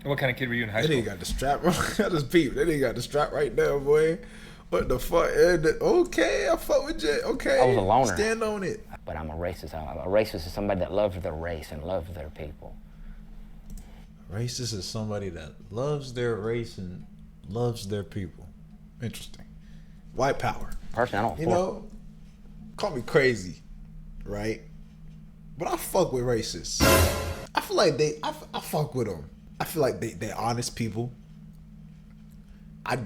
What kind of kid were you in high That school? nigga got the strap. I just peeped. That nigga got the strap right there, boy. What the fuck? Okay, I fuck with you. I was a Okay, loner. stand on it. But I'm a racist. A racist is somebody that loves their race and loves their people. Racist is somebody that loves their race and loves their people. Interesting. White power. Personally, I don't. You know, call me crazy, right? But I fuck with racists. I feel like I fuck with them. I feel like they're honest people. I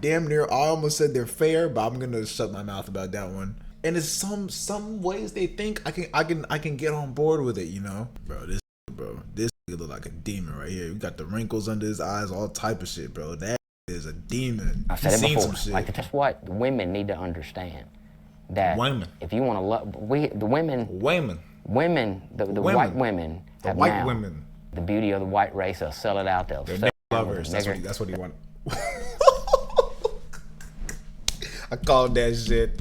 almost said they're fair, but I'm gonna shut my mouth about that one. And it's some ways they think I can get on board with it, you know? This nigga look like a demon right here. You got the wrinkles under his eyes, all type of shit, bro. That is a demon. I've said it Seen before. some shit. Like that's what women need to understand. That Women. if you want to love, the women, the Women. white women, The have white now women. the beauty of the white race. They'll sell it out. They'll They're sell nigga it lovers. nigger. That's what he want. I called that shit.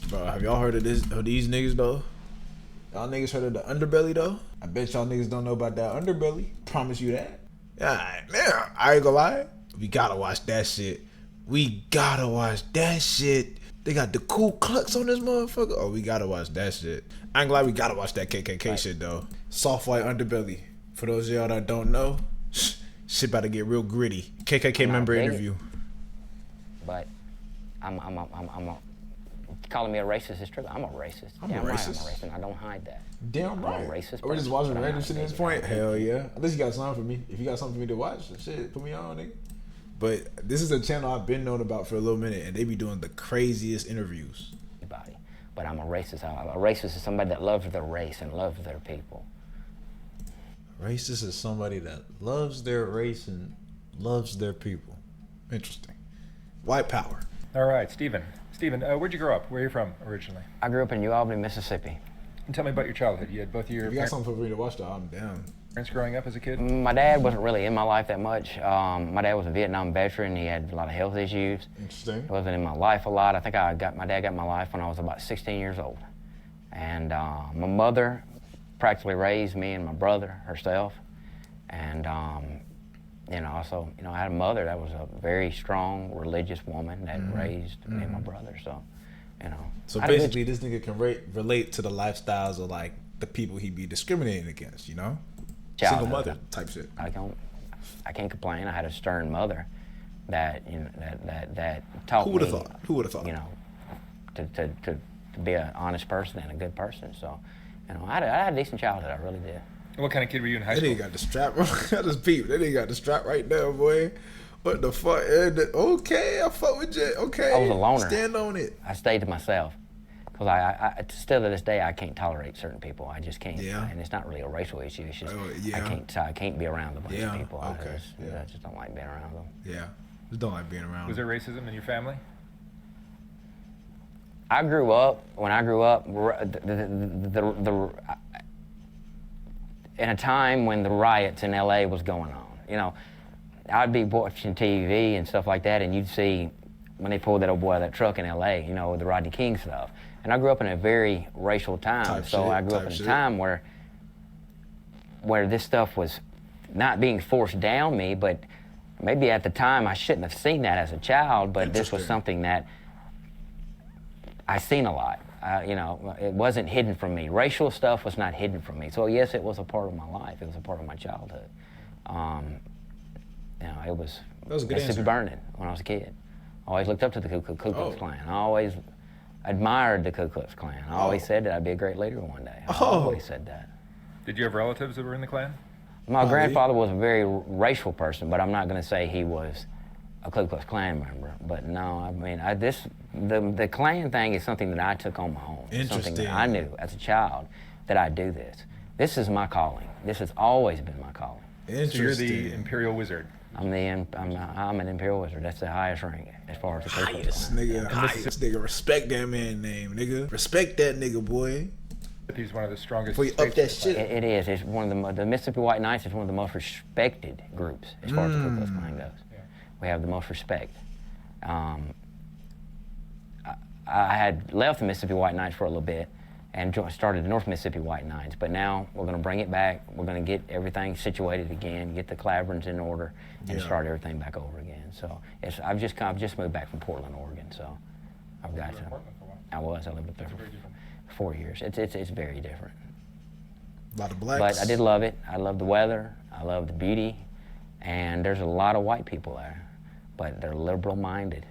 Bro, have y'all heard of these niggas though? Y'all niggas heard of the underbelly though? I bet y'all niggas don't know about that underbelly. Promise you that. Yeah, man, I ain't gonna lie. We gotta watch that shit. We gotta watch that shit. They got the Ku Klux on this motherfucker. Oh, we gotta watch that shit. I ain't gonna lie, we gotta watch that KKK shit though. Soft white underbelly. For those of y'all that don't know, shit about to get real gritty. KKK member dig it. interview. But I'm calling me a racist is true. I'm a racist. I'm a Damn right racist. I'm a racist. And I don't hide that. Damn I'm right. a racist We're just person, watching but I'm random not shit a at this bigot. point. Hell yeah. Unless you got something for me. If you got something for me to watch, shit, put me on, nigga. But this is a channel I've been known about for a little minute, and they be doing the craziest interviews. Anybody. But I'm a racist. A racist is somebody that loves their race and loves their people. Racist is somebody that loves their race and loves their people. Interesting. White power. All right, Stephen. Stephen, where'd you grow up? Where are you from originally? I grew up in New Albany, Mississippi. And tell me about your childhood. You had both of your If you got something for me to watch, though, I'm down. parents growing up as a kid? My dad wasn't really in my life that much. My dad was a Vietnam veteran. He had a lot of health issues. Interesting. He wasn't in my life a lot. I think my dad got in my life when I was about 16 years old. And my mother practically raised me and my brother herself. And also, I had a mother that was a very strong religious woman that raised me and my brother. So, So I had a good basically, this nigga can relate to the lifestyles of like the people he be discriminating against, you know? Single childhood. mother type shit. I can't complain. I had a stern mother that that taught Who would have me, thought? Who would have thought? to be an honest person and a good person. So, I had a decent childhood. I really did. What kind of kid were you in high That school? nigga got the strap. I just peeped. That nigga got the strap right there, boy. What the fuck? Okay, I fuck with you. Okay. I was a loner. Stand on it. I stayed to myself because I still to this day I can't tolerate certain people. I just can't. Yeah. And it's not really a racial issue. It's just yeah. I can't be around a bunch Yeah, of people. okay, I just don't like being around them. Yeah. Just don't like being around. Was there racism in your family? When I grew up, in a time when the riots in LA was going on. I'd be watching TV and stuff like that, and you'd see when they pulled that old boy out of that truck in LA, with the Rodney King stuff. And I grew up in a very racial time, I grew up in a time where this stuff was not being forced down me, but maybe at the time I shouldn't have seen that as a child, but this was something that I seen a lot. It wasn't hidden from me. Racial stuff was not hidden from me. So yes, it was a part of my life. It was a part of my childhood. It was a good Mississippi answer. Burning when I was a kid. I always looked up to the Ku Klux Klan. I always admired the Ku Klux Klan. I always said that I'd be a great leader one day. I always said that. Did you have relatives that were in the Klan? My grandfather was a very racial person, but I'm not going to say he was a Ku Klux Klan member. But no, I mean, the Klan thing is something that I took on my own. Something that I knew as a child that I'd do this. This is my calling. This has always been my calling. So you're the Imperial Wizard. I'm an Imperial Wizard. That's the highest rank as far as the Ku Klux Highest, Klan. nigga. Highest, nigga. Respect that man name, nigga. Respect that nigga, boy. Mississippi's one of the strongest Before you states up that in the shit. country. It is. It's one of the Mississippi White Knights is one of the most respected groups as far as the Ku Klux Klan goes. Yeah. We have the most respect. I had left the Mississippi White Knights for a little bit and started the North Mississippi White Knights, but now we're going to bring it back. We're going to get everything situated again, get the Claverins in order, and start everything back over again. So I've just moved back from Portland, Oregon. So I've got You were in Portland for a while. I lived up there That's for very different. 4 years. It's very different. A lot of blacks. But I did love it. I love the weather. I love the beauty. And there's a lot of white people there, but they're liberal-minded.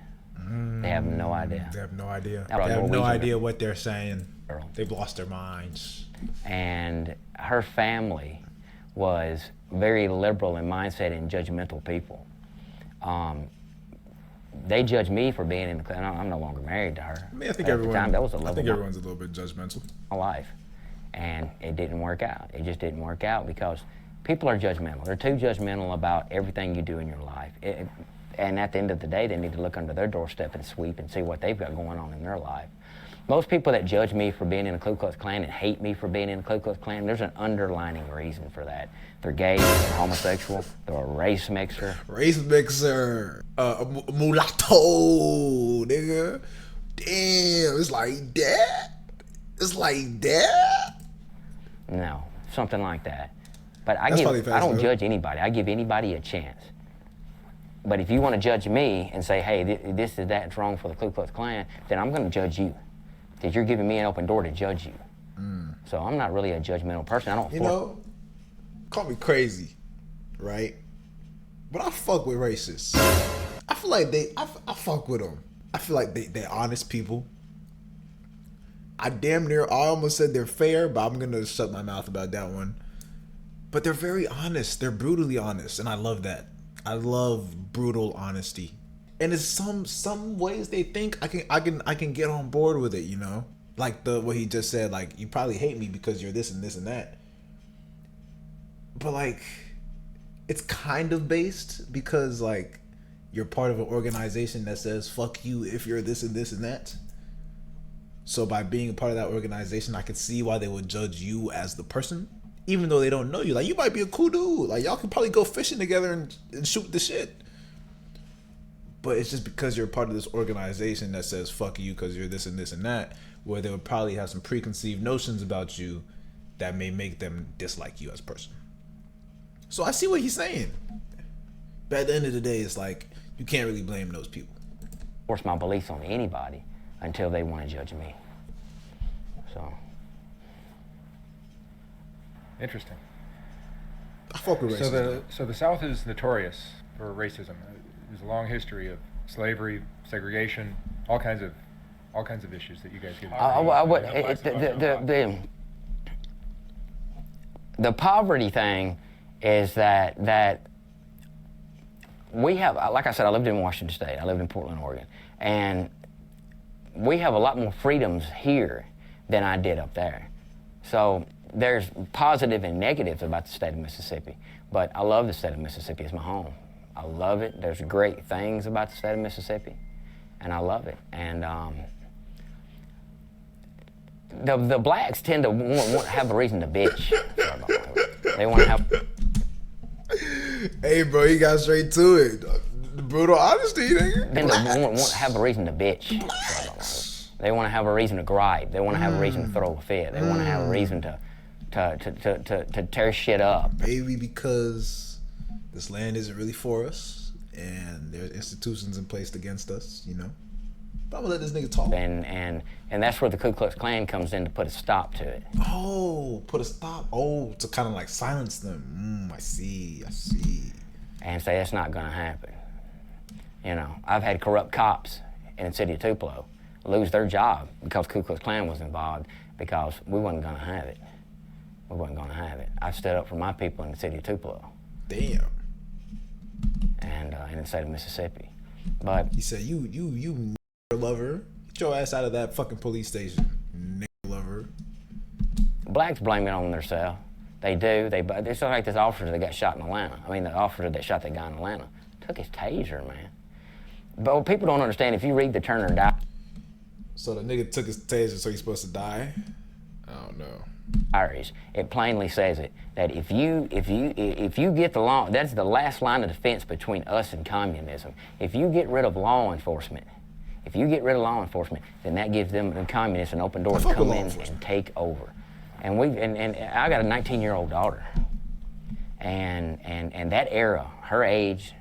They have no idea. They have no idea. They have They have no Norwegian idea what they're saying. girl. They've lost their minds. And her family was very liberal in mindset and judgmental people. They judged me for being in the Klan. I'm no longer married to her. I mean, I think At everyone. the time, that was the I love think of everyone's a little bit judgmental. my life. And it didn't work out. It just didn't work out because people are judgmental. They're too judgmental about everything you do in your life. And at the end of the day, they need to look under their doorstep and sweep and see what they've got going on in their life. Most people that judge me for being in the Ku Klux Klan and hate me for being in the Ku Klux Klan, there's an underlining reason for that. They're gay, they're homosexual, they're a race mixer. Race mixer. Mulatto, nigga. Damn, it's like that? It's like that? No, something like that. But That's probably fast, I don't though. judge anybody. I give anybody a chance. But if you want to judge me and say, hey, this is that's wrong for the Ku Klux Klan, then I'm going to judge you. Because you're giving me an open door to judge you. So I'm not really a judgmental person. I don't. You know, call me crazy, right? But I fuck with racists. I feel like I fuck with them. I feel like they're honest people. I almost said they're fair, but I'm gonna shut my mouth about that one. But they're very honest. They're brutally honest, and I love that. I love brutal honesty. And in some ways they think I can get on board with it, you know? Like what he just said, like, you probably hate me because you're this and this and that. But like, it's kind of based because like you're part of an organization that says fuck you if you're this and this and that. So by being a part of that organization, I can see why they would judge you as the person, even though they don't know you. Like, you might be a cool dude. Like, y'all could probably go fishing together and shoot the shit. But it's just because you're part of this organization that says fuck you because you're this and this and that, where they would probably have some preconceived notions about you that may make them dislike you as a person. So I see what he's saying. But at the end of the day, it's like, you can't really blame those people. force my beliefs on anybody until they want to judge me. So. Interesting. I fuck with racism. So the South is notorious for racism. There's a long history of slavery, segregation, all kinds of issues that you guys get into. The poverty thing is that we have, like I said, I lived in Washington State. I lived in Portland, Oregon, and we have a lot more freedoms here than I did up there. So there's positive and negatives about the state of Mississippi, but I love the state of Mississippi. It's my home. I love it. There's great things about the state of Mississippi, and I love it. And the blacks tend to want to have a reason to bitch. They want to have. Hey, bro, you got straight to it. The brutal honesty, nigga. Tend to want to have a reason to bitch. They want to have a reason to gripe. They want to have a reason to throw a fit. They want to have a reason to tear shit up. Maybe because this land isn't really for us, and there's institutions in place against us, you know. But I'm gonna let this nigga talk. And that's where the Ku Klux Klan comes in to put a stop to it. Oh, put a stop. Oh, to kind of like silence them. I see. And say that's not gonna happen. You know, I've had corrupt cops in the city of Tupelo lose their job because Ku Klux Klan was involved because we wasn't gonna have it. We wasn't gonna have it. I stood up for my people in the city of Tupelo. Damn. And in the state of Mississippi. But He said, you lover, get your ass out of that fucking police station, lover. blacks blame it on themselves. They do. It's like this officer that got shot in Atlanta. I mean, the officer that shot that guy in Atlanta took his taser, man. But what people don't understand, if you read the Turner Diary. So the nigga took his taser, so he's supposed to die? I don't know. Irish. It plainly says it that if you get the law, that's the last line of defense between us and communism. If you get rid of law enforcement, then that gives them, the communists, an open door to come in and take over. And I got a 19-year-old daughter, and that era, her age,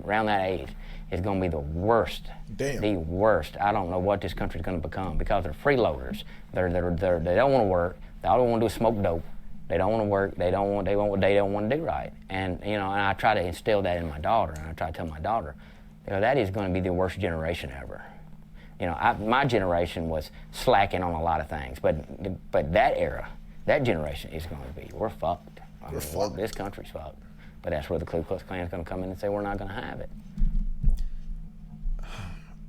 around that age, is going to be the worst. Damn. The worst. I don't know what this country's going to become because they're freeloaders. They don't want to work. All they want to do is smoke dope. They don't want to work. They don't want to do right. And and I try to instill that in my daughter. And I try to tell my daughter, that is going to be the worst generation ever. My generation was slacking on a lot of things, but that era, that generation is going to be, we're fucked. This country's fucked. But that's where the Ku Klux Klan is going to come in and say we're not going to have it.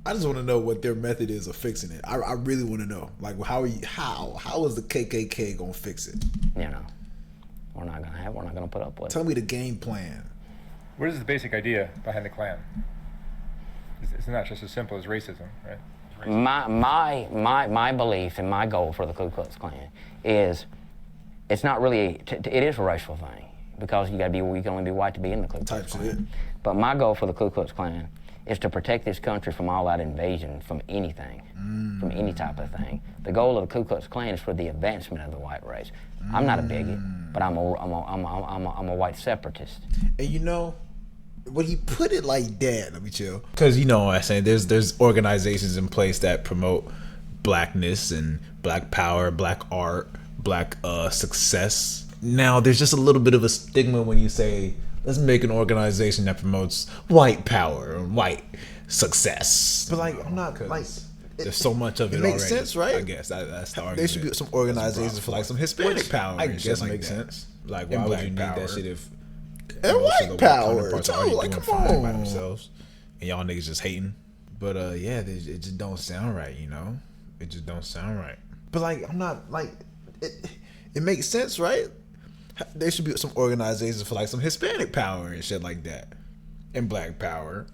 I just want to know what their method is of fixing it. I really want to know. Like, how is the KKK gonna fix it? We're not gonna put up with it. Tell me the game plan. What is the basic idea behind the Klan? It's not just as simple as racism, right? My belief and my goal for the Ku Klux Klan is, it's not really, it is a racial thing because you can only be white to be in the Ku Klux Klan. But my goal for the Ku Klux Klan is to protect this country from all that invasion, from anything, from any type of thing. The goal of the Ku Klux Klan is for the advancement of the white race. I'm not a bigot, but I'm a white separatist. And when he put it like that, let me chill. Because what I'm saying, there's organizations in place that promote blackness and black power, black art, black success. Now, there's just a little bit of a stigma when you say, let's make an organization that promotes white power and white success. But I'm not there's so much of it already. It makes sense, right? I guess that's the argument. There should be some organizations for some Hispanic power. I guess it makes sense. Why would you need that shit if and white power too? Come on, by themselves, and y'all niggas just hating. But it just don't sound right. It just don't sound right. But I'm not it makes sense, right? There should be some organizations for some Hispanic power and shit like that, and black power,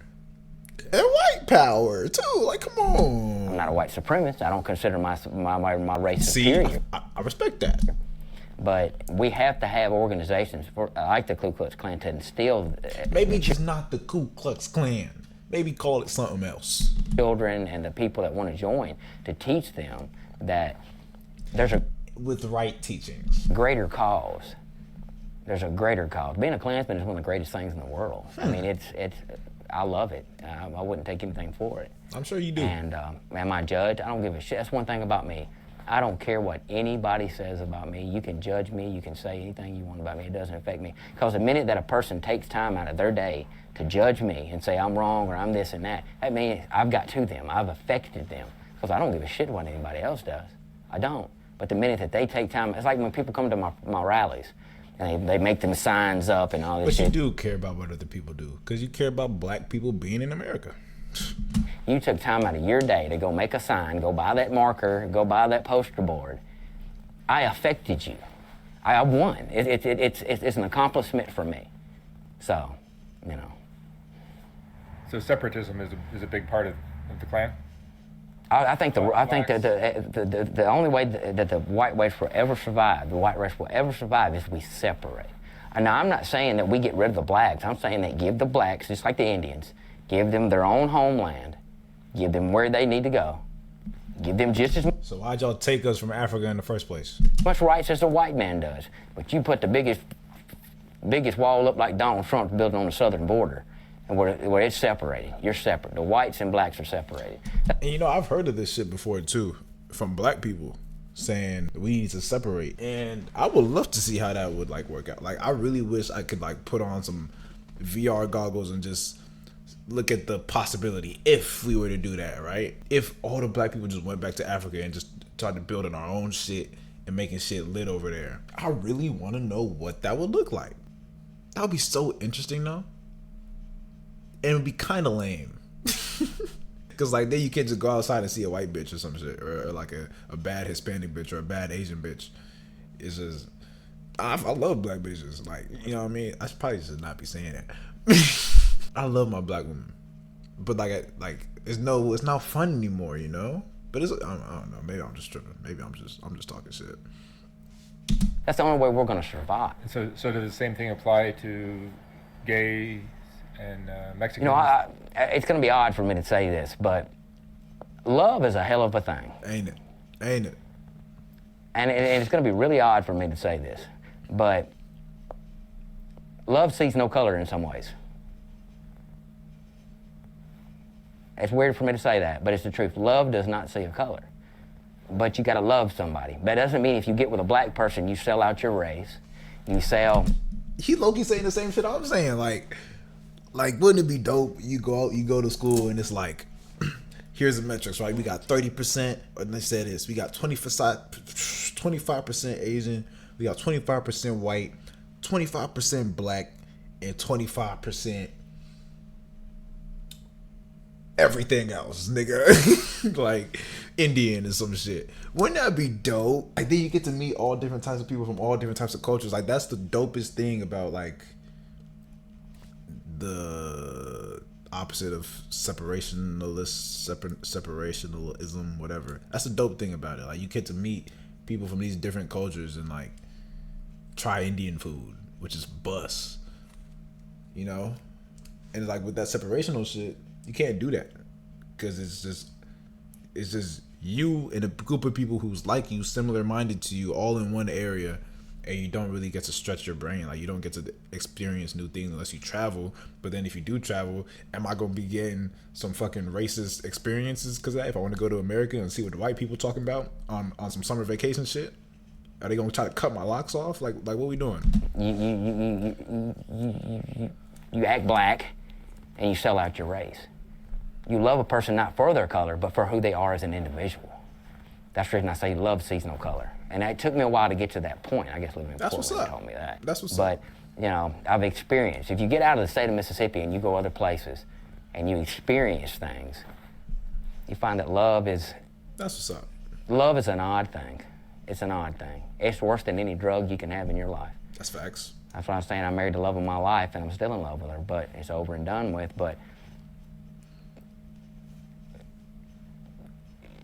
and white power too. Come on. I'm not a white supremacist. I don't consider my race superior. I respect that. But we have to have organizations like the Ku Klux Klan to instill. Maybe just not the Ku Klux Klan. Maybe call it something else. Children and the people that want to join, to teach them that with the right teachings, greater cause. There's a greater cause. Being a Klansman is one of the greatest things in the world. I mean, I love it. I wouldn't take anything for it. I'm sure you do. And am I judged? I don't give a shit. That's one thing about me. I don't care what anybody says about me. You can judge me. You can say anything you want about me. It doesn't affect me. Because the minute that a person takes time out of their day to judge me and say I'm wrong or I'm this and that means I've got to them. I've affected them. Because I don't give a shit what anybody else does. I don't. But the minute that they take time, it's like when people come to my rallies. And they make them signs up and all this shit. But you do care about what other people do, because you care about black people being in America. You took time out of your day to go make a sign, go buy that marker, go buy that poster board. I affected you. I won. It's an accomplishment for me. So, So separatism is a big part of the Klan? I think that the only way that the white race will ever survive, is we separate. And now I'm not saying that we get rid of the blacks. I'm saying that give the blacks, just like the Indians, give them their own homeland, give them where they need to go, give them just as So why'd y'all take us from Africa in the first place? much rights as the white man does. But you put the biggest wall up like Donald Trump's building on the southern border. And where it's separated. You're separate. The whites and blacks are separated. And I've heard of this shit before too, from black people saying we need to separate. And I would love to see how that would work out. I really wish I could put on some VR goggles and just look at the possibility if we were to do that, right? If all the black people just went back to Africa and just started building our own shit and making shit lit over there. I really want to know what that would look like. That would be so interesting though. And it would be kind of lame. Because then you can't just go outside and see a white bitch or some shit. Or a bad Hispanic bitch or a bad Asian bitch. It's just... I love black bitches. You know what I mean? I probably should not be saying that. I love my black women. But it's not fun anymore, But I don't know. Maybe I'm just tripping. Maybe I'm just talking shit. That's the only way we're going to survive. So does the same thing apply to gays and Mexicans? You know, it's going to be odd for me to say this, but love is a hell of a thing. Ain't it? And it's going to be really odd for me to say this, but love sees no color in some ways. It's weird for me to say that, but it's the truth. Love does not see a color. But you gotta love somebody. That doesn't mean if you get with a black person, you sell out your race. You sell. He low-key saying the same shit I'm saying. Like, wouldn't it be dope? You go out, you go to school, and it's like, here's the metrics, right? We got 30%, or they said this, we got 25% Asian, we got 25% white, 25% black, and 25% everything else, nigga. Like Indian or some shit. Wouldn't that be dope? Like then you get to meet all different types of people from all different types of cultures. Like that's the dopest thing about like the opposite of separationalism, whatever. That's the dope thing about it. Like you get to meet people from these different cultures and like try Indian food, which is bus. You know? And like with that separational shit, you can't do that because it's just you and a group of people who's like you, similar minded to you, all in one area, and you don't really get to stretch your brain. Like you don't get to experience new things unless you travel. But then if you do travel, am I gonna be getting some fucking racist experiences? Because if I want to go to America and see what the white people talking about on some summer vacation shit, are they gonna try to cut my locks off? Like what we doing? You act black, and you sell out your race. You love a person not for their color, but for who they are as an individual. That's the reason I say love sees no color. And it took me a while to get to that point. I guess living in Portland told me that. That's what's up. But, you know, I've experienced. If you get out of the state of Mississippi and you go other places and you experience things, you find that love is... That's what's up. Love is an odd thing. It's an odd thing. It's worse than any drug you can have in your life. That's facts. That's what I'm saying. I married the love of my life, and I'm still in love with her, but it's over and done with. But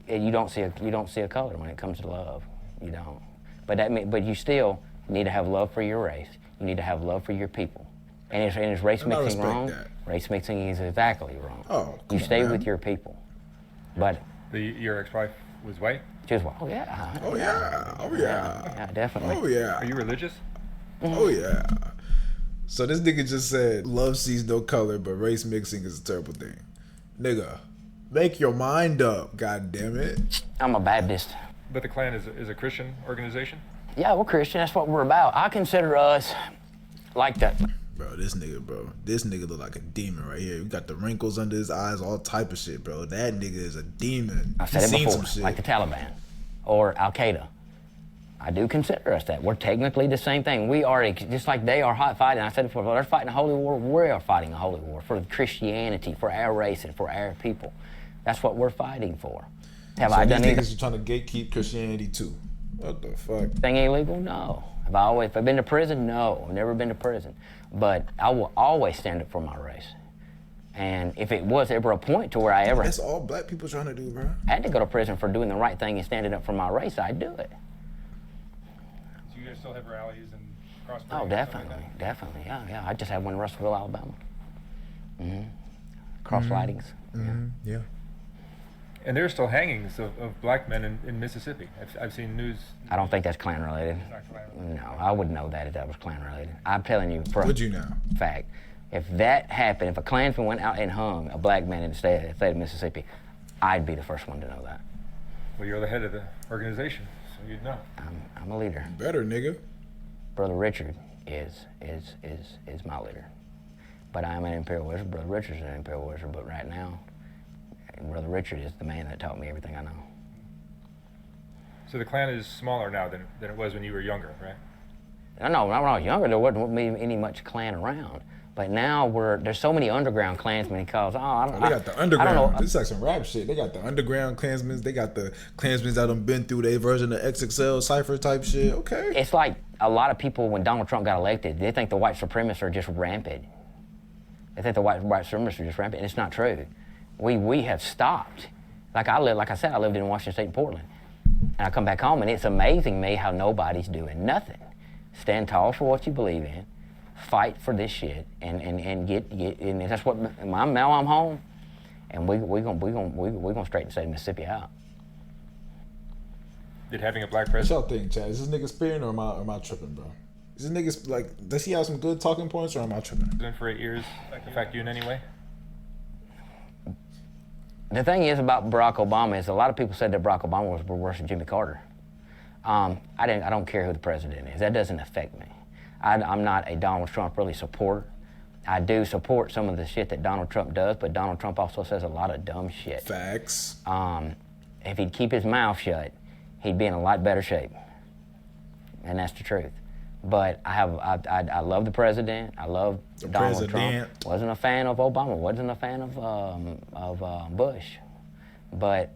you don't see a color when it comes to love. You don't. But you still need to have love for your race. You need to have love for your people. And is race mixing wrong? That. Race mixing is exactly wrong. Oh, you stay on, with your people. But your ex-wife was white? She was white. Oh yeah. Oh yeah. Oh yeah. Yeah, definitely. Oh yeah. Are you religious? Oh yeah. So this nigga just said love sees no color, but race mixing is a terrible thing. Nigga, make your mind up, god damn it. I'm a Baptist. But the Klan is a Christian organization? Yeah, we're Christian. That's what we're about. I consider us like that. Bro, this nigga look like a demon right here. You got the wrinkles under his eyes, all type of shit, bro. That nigga is a demon. I've said it before, like the Taliban or Al Qaeda. I do consider us that. We're technically the same thing. We are, just like they are hot fighting. I said it before, they're fighting a holy war. We are fighting a holy war for Christianity, for our race, and for our people. That's what we're fighting for. Have I done anything? Niggas are trying to gatekeep Christianity too. What the fuck? Thing illegal? No. Have I been to prison? No. I've never been to prison. But I will always stand up for my race. And if it was ever a point to where I ever... That's all black people trying to do, bro. I had to go to prison for doing the right thing and standing up for my race, I'd do it. So you guys still have rallies and cross? Oh, definitely. Definitely. Yeah. I just had one in Russellville, Alabama. Cross lightings. Yeah. And there are still hangings of black men in Mississippi. I've seen news. I don't think that's Klan related. It's not Klan related. No, I wouldn't know that if that was Klan related. I'm telling you for Would you now? Fact. If that happened, if a Klansman went out and hung a black man in the state of Mississippi, I'd be the first one to know that. Well, you're the head of the organization, so you'd know. I'm a leader. Better, nigga. Brother Richard is my leader. But I'm an Imperial Wizard. Brother Richard's an Imperial Wizard. But right now, Brother Richard is the man that taught me everything I know. So the Klan is smaller now than it was when you were younger, right? No, when I was younger, there wasn't any much Klan around. But now there's so many underground Klansmen because, they got the underground. I don't know. This is like some rap shit. They got the underground Klansmen. They got the Klansmen that have been through their version of XXL Cypher type shit. Okay. It's like a lot of people, when Donald Trump got elected, they think the white supremacists are just rampant. They think the white supremacists are just rampant, and it's not true. We have stopped Like I said, I lived in Washington State and Portland. And I come back home and it's amazing me how nobody's doing nothing. Stand tall for what you believe in, fight for this shit, and get and that's what now I'm home, and we're gonna straighten the state of Mississippi out. Did having a black What y'all president? think, Chad? Is this nigga spearing or am I tripping, bro? Is this nigga like, does he have some good talking points or am I tripping? For 8 years affect you in any way? The thing is about Barack Obama is a lot of people said that Barack Obama was worse than Jimmy Carter. I don't care who the president is. That doesn't affect me. I'm not a Donald Trump really supporter. I do support some of the shit that Donald Trump does, but Donald Trump also says a lot of dumb shit. Facts. If he'd keep his mouth shut, he'd be in a lot better shape. And that's the truth. But I love the president. I love Donald Trump. Wasn't a fan of Obama. Wasn't a fan of Bush. But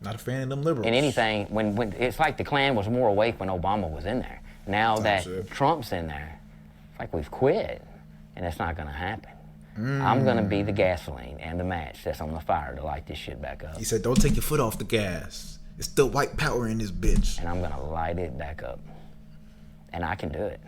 not a fan of them liberals. in anything, when it's like the Klan was more awake when Obama was in there. Now that Trump's in there, it's like we've quit, and it's not going to happen. I'm going to be the gasoline and the match that's on the fire to light this shit back up. He said, "Don't take your foot off the gas. It's still white power in this bitch." And I'm going to light it back up. And I can do it.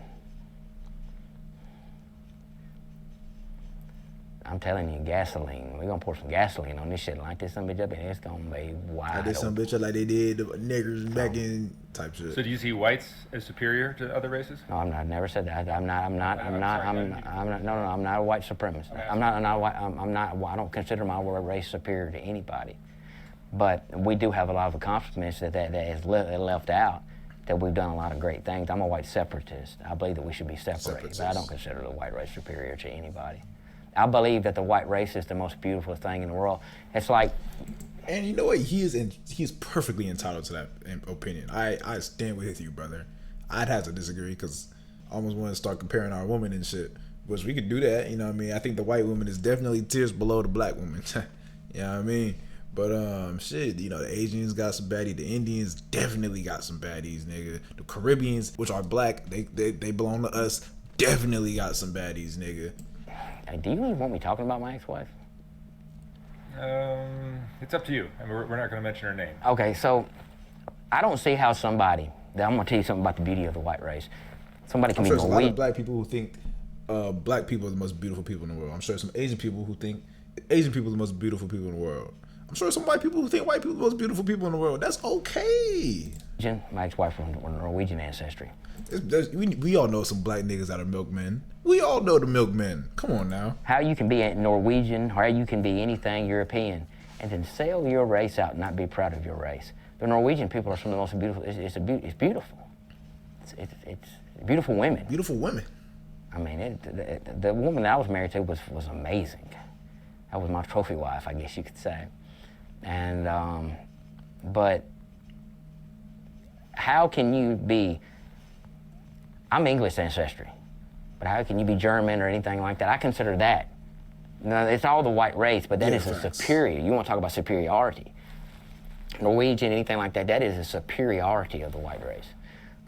I'm telling you, gasoline. We're gonna pour some gasoline on this shit, light this some bitch up, and it's gonna be wild. Like this some bitch up like they did the niggers back in type shit. So do you see whites as superior to other races? No, I never said that. I'm not a white supremacist. I don't consider my race superior to anybody. But we do have a lot of accomplishments that is left out. That we've done a lot of great things. I'm a white separatist. I believe that we should be separated, but I don't consider the white race superior to anybody. I believe that the white race is the most beautiful thing in the world. It's like, and you know what? He is perfectly entitled to that opinion. I stand with you, brother. I'd have to disagree because I almost want to start comparing our women and shit. Which we could do that, you know what I mean? I think the white woman is definitely tiers below the black woman. You know what I mean? But shit, you know, the Asians got some baddies. The Indians definitely got some baddies, nigga. The Caribbeans, which are black, they belong to us, definitely got some baddies, nigga. Do you even want me talking about my ex-wife? It's up to you. I mean, we're not going to mention her name. Okay, so I don't see how somebody, I'm going to tell you something about the beauty of the white race. Somebody can I'm be sure there's a lot Norwegian. of black people who think black people are the most beautiful people in the world. I'm sure some Asian people who think Asian people are the most beautiful people in the world. I'm sure some white people who think white people are the most beautiful people in the world. That's okay. My ex-wife from Norwegian ancestry. We all know some black niggas that are milkmen. We all know the milkmen. Come on now. How you can be a Norwegian, or how you can be anything European, and then sell your race out and not be proud of your race. The Norwegian people are some of the most beautiful. It's beautiful. It's beautiful women. Beautiful women. I mean, the woman that I was married to was amazing. That was my trophy wife, I guess you could say. And but how can you be? I'm English ancestry, but how can you be German or anything like that? I consider that. No, it's all the white race, but that is a superior. You want to talk about superiority? Norwegian, anything like that, that is a superiority of the white race.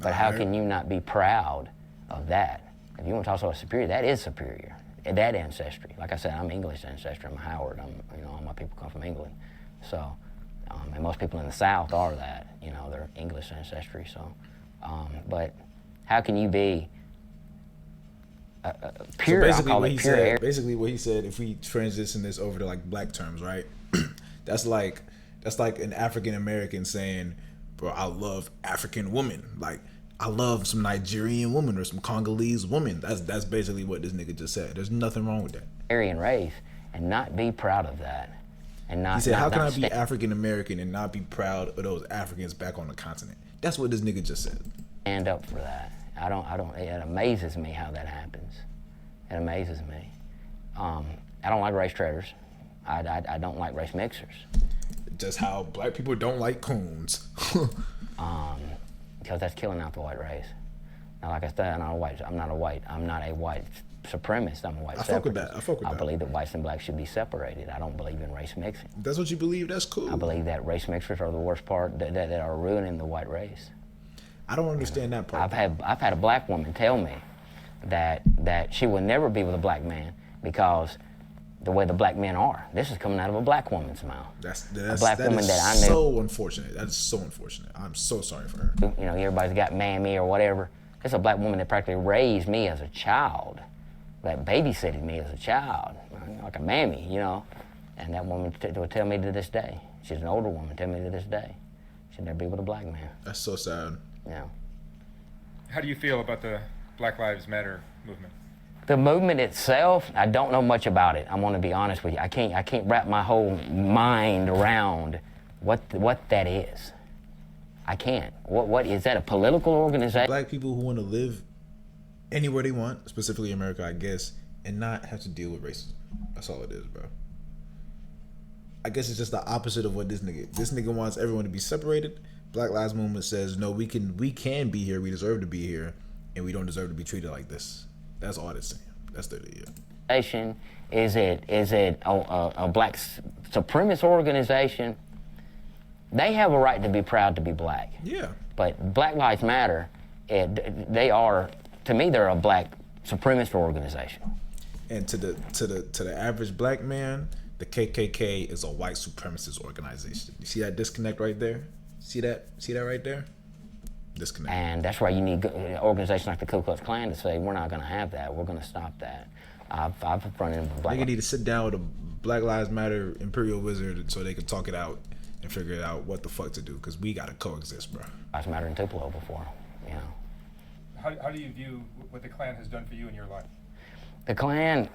But how can you not be proud of that? If you want to talk about superior, that is superior. That ancestry. Like I said, I'm English ancestry. I'm Howard. All my people come from England. So, and most people in the South are that. You know, they're English ancestry. So, but how can you be pure? So basically, I'll call it pure. Basically, what he said, if we transition this over to like black terms, right? that's like an African American saying, "Bro, I love African women. Like, I love some Nigerian woman or some Congolese woman." That's basically what this nigga just said. There's nothing wrong with that. Aryan race, and not be proud of that, and not. He said, not, "How can not I be African American and not be proud of those Africans back on the continent?" That's what this nigga just said. Stand up for that. I don't. It amazes me how that happens. It amazes me. I don't like race traders. I don't like race mixers. Just how black people don't like coons. Because that's killing out the white race. Now, like I said, I'm not a white supremacist. I'm a white separatist. I fuck with that. I believe that whites and blacks should be separated. I don't believe in race mixing. That's what you believe? That's cool. I believe that race mixers are the worst part that are ruining the white race. I don't understand that part. I've had a black woman tell me that she will never be with a black man because the way the black men are. This is coming out of a black woman's mouth. A black woman that I knew. So unfortunate. That is so unfortunate. I'm so sorry for her. You know, everybody's got mammy or whatever. It's a black woman that practically raised me as a child, that babysitted me as a child, like a mammy, you know. And that woman will tell me to this day. She's an older woman, tell me to this day. She'd never be with a black man. That's so sad. Yeah. How do you feel about the Black Lives Matter movement? The movement itself, I don't know much about it. I'm gonna be honest with you. I can't wrap my whole mind around what that is. I can't. What is that, a political organization? Black people who want to live anywhere they want, specifically America, I guess, and not have to deal with racism. That's all it is, bro. I guess it's just the opposite of what this nigga wants everyone to be separated. Black Lives Movement says, no, we can be here, we deserve to be here, and we don't deserve to be treated like this. That's all it's saying. That's the idea. Is it a black supremacist organization? They have a right to be proud to be black. Yeah. But Black Lives Matter, they are, to me, they're a black supremacist organization. And to the average black man, the KKK is a white supremacist organization. You see that disconnect right there? See that right there? Disconnect. And that's why you need organizations like the Ku Klux Klan to say, we're not going to have that. We're going to stop that. I've run into black. Nigga need to sit down with a Black Lives Matter Imperial Wizard so they can talk it out and figure it out what the fuck to do, because we got to coexist, bro. Lives Matter in Tupelo before, you know. How do you view what the Klan has done for you in your life? The Klan,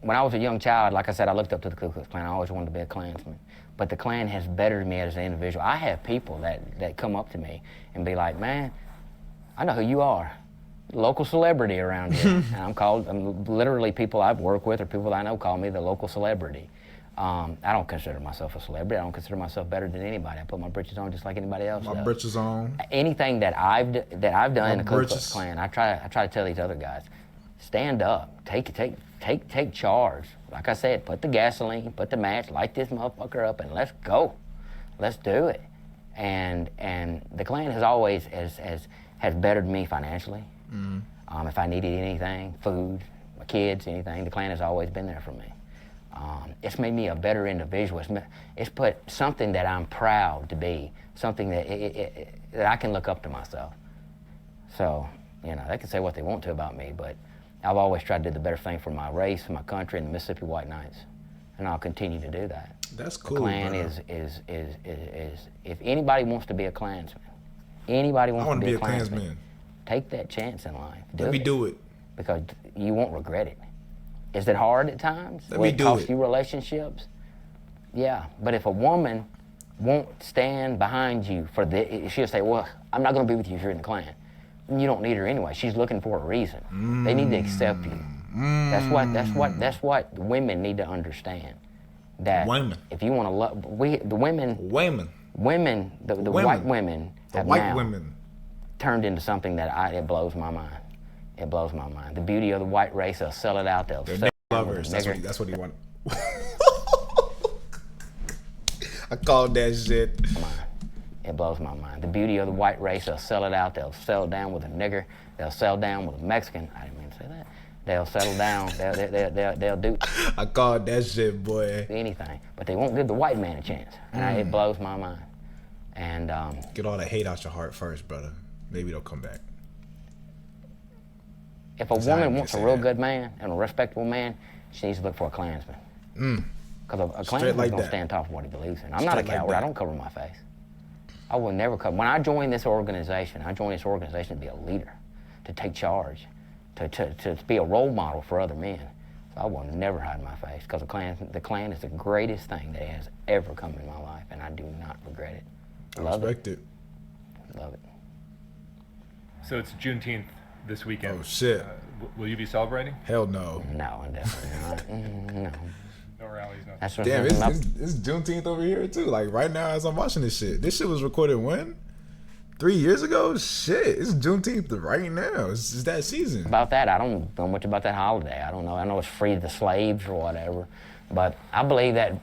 when I was a young child, like I said, I looked up to the Ku Klux Klan. I always wanted to be a Klansman. But the Klan has bettered me as an individual. I have people that come up to me and be like, man, I know who you are. Local celebrity around here. And literally people I've worked with or people that I know call me the local celebrity. I don't consider myself a celebrity. I don't consider myself better than anybody. I put my britches on just like anybody else does. My britches on. Anything that I've done in the Ku Klux Klan, I try to tell these other guys, stand up, take charge. Like I said, put the gasoline, put the match, light this motherfucker up, and let's go. Let's do it. And the Klan has always has bettered me financially. Mm-hmm. If I needed anything, food, my kids, anything, the Klan has always been there for me. It's made me a better individual. It's put something that I'm proud to be, something that I can look up to myself. So, you know, they can say what they want to about me, but I've always tried to do the better thing for my race, my country, and the Mississippi White Knights, and I'll continue to do that. That's cool. The Klan is if anybody wants to be a Klansman, anybody wants to be a Klansman, take that chance in life. Let me do it. Because you won't regret it. Is it hard at times? Let me do it. Cost you relationships? Yeah, but if a woman won't stand behind you for she'll say, well, I'm not gonna be with you if you're in the Klan. You don't need her anyway. She's looking for a reason. They need to accept you. That's what women need to understand. That women. If you want to love, the white women have now turned into something that it blows my mind. It blows my mind. The beauty of the white race, they'll sell it out. They'll sell lovers. That's what he want. I called that shit. It blows my mind. The beauty of the white race, they'll sell it out. They'll settle down with a nigger. They'll settle down with a Mexican. I didn't mean to say that. They'll settle down. They'll do. I called that shit, boy. Anything, but they won't give the white man a chance. And it blows my mind. And get all the hate out your heart first, brother. Maybe they'll come back. If a woman wants a real good man and a respectable man, she needs to look for a Klansman. Because a Klansman's gonna stand tall for what he believes in. I'm not a coward. I don't cover my face. I will never cover. When I joined this organization, to be a leader, to take charge, to be a role model for other men. So I will never hide my face because the Klan is the greatest thing that has ever come in my life, and I do not regret it. I respect it. Love it. So it's Juneteenth this weekend. Oh shit! Will you be celebrating? Hell no. No, definitely not. No. No rallies, nothing. That's damn, it's Juneteenth over here too. Like right now, as I'm watching this shit, this shit was recorded when? 3 years ago? Shit, it's Juneteenth right now. It's that season. About that, I don't know much about that holiday. I don't know. I know it's free to the slaves or whatever, but I believe that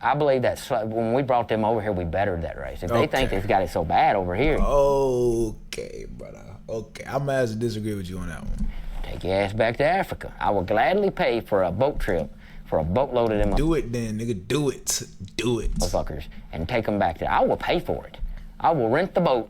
when we brought them over here, we bettered that race. If they think they've got it so bad over here. Okay, brother. Okay, I'm gonna have to disagree with you on that one. Take your ass back to Africa. I will gladly pay for a boat trip for a boatload of them. Do it then, nigga. Do it. Do it. Motherfuckers, and take them back there. I will pay for it. I will rent the boat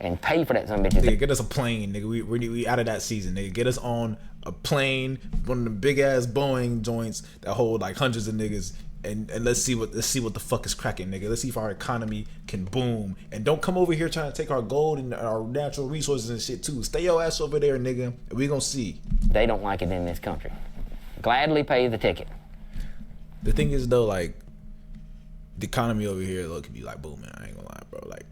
and pay for that son of a bitch. Nigga, get us a plane, nigga. We out of that season, nigga. Get us on a plane, one of the big ass Boeing joints that hold like hundreds of niggas, and let's see what the fuck is cracking, nigga. Let's see if our economy can boom. And don't come over here trying to take our gold and our natural resources and shit too. Stay your ass over there, nigga, and we gonna see. They don't like it in this country. Gladly pay the ticket. The thing is though, like, the economy over here, look, could be like booming. I ain't gonna lie, bro. Like,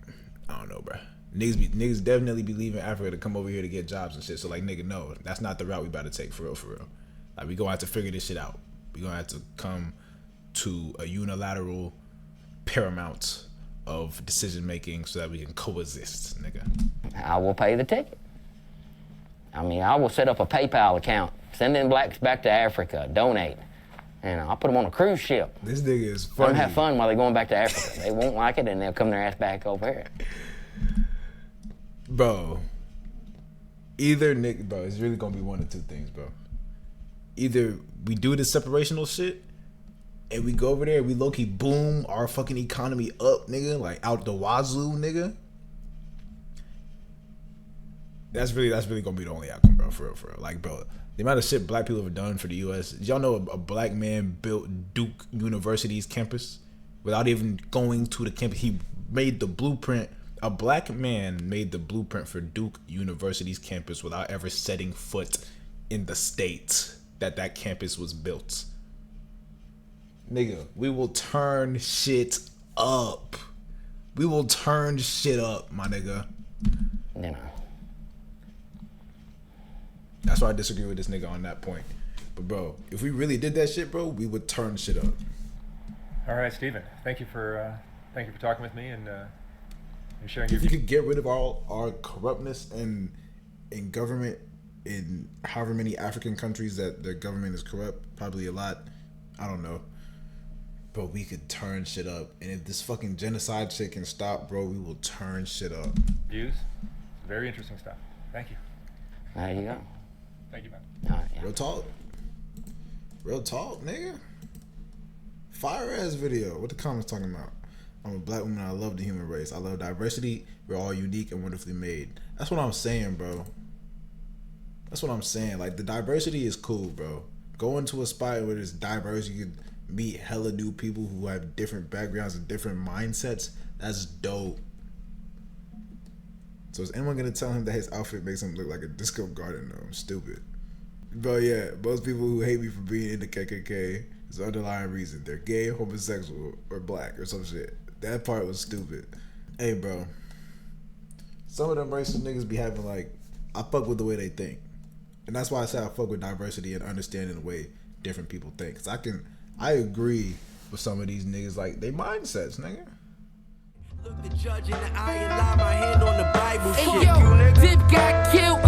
I don't know, bro. Niggas definitely be leaving Africa to come over here to get jobs and shit. So like, nigga, no, that's not the route we about to take, for real, for real. Like, we gonna have to figure this shit out. We gonna have to come to a unilateral paramount of decision making so that we can coexist, nigga. I will pay the ticket. I mean, I will set up a PayPal account, send in blacks back to Africa, donate, and I'll put them on a cruise ship. This nigga is funny. Let them have fun while they're going back to Africa. They won't like it, and they'll come their ass back over here. Bro, it's really gonna be one of two things, bro. Either we do this separational shit and we go over there and we low-key boom our fucking economy up, nigga, like out the wazoo, nigga. That's really gonna be the only outcome, bro, for real. Like, bro, the amount of shit black people have done for the US. Did y'all know a black man built Duke University's campus without even going to the campus? He made the blueprint. A black man made the blueprint for Duke University's campus without ever setting foot in the state that campus was built. Nigga, we will turn shit up. We will turn shit up, my nigga. You know. That's why I disagree with this nigga on that point. But bro, if we really did that shit, bro, we would turn shit up. All right, Steven. Thank you for talking with me and sharing your views. If you could get rid of all our corruptness in government in however many African countries that their government is corrupt, probably a lot, I don't know. Bro, we could turn shit up. And if this fucking genocide shit can stop, bro, we will turn shit up. Views? Very interesting stuff. Thank you. There you go. Thank you, man. Yeah. Real talk. Real talk, nigga. Fire ass video. What the comments talking about? I'm a black woman. I love the human race. I love diversity. We're all unique and wonderfully made. That's what I'm saying, bro. That's what I'm saying. Like, the diversity is cool, bro. Go into a spot where there's diverse. You can meet hella new people who have different backgrounds and different mindsets. That's dope. So is anyone gonna tell him that his outfit makes him look like a disco garden? No, I'm stupid. But yeah, most people who hate me for being in the KKK is the underlying reason. They're gay, homosexual, or black, or some shit. That part was stupid. Hey, bro. Some of them racist niggas be having, like, I fuck with the way they think. And that's why I say I fuck with diversity and understanding the way different people think. Cause I agree with some of these niggas, like, they mindsets, nigga. Look the judge in the eye and lie my hand on the Bible. Hey, yo, Zip got killed.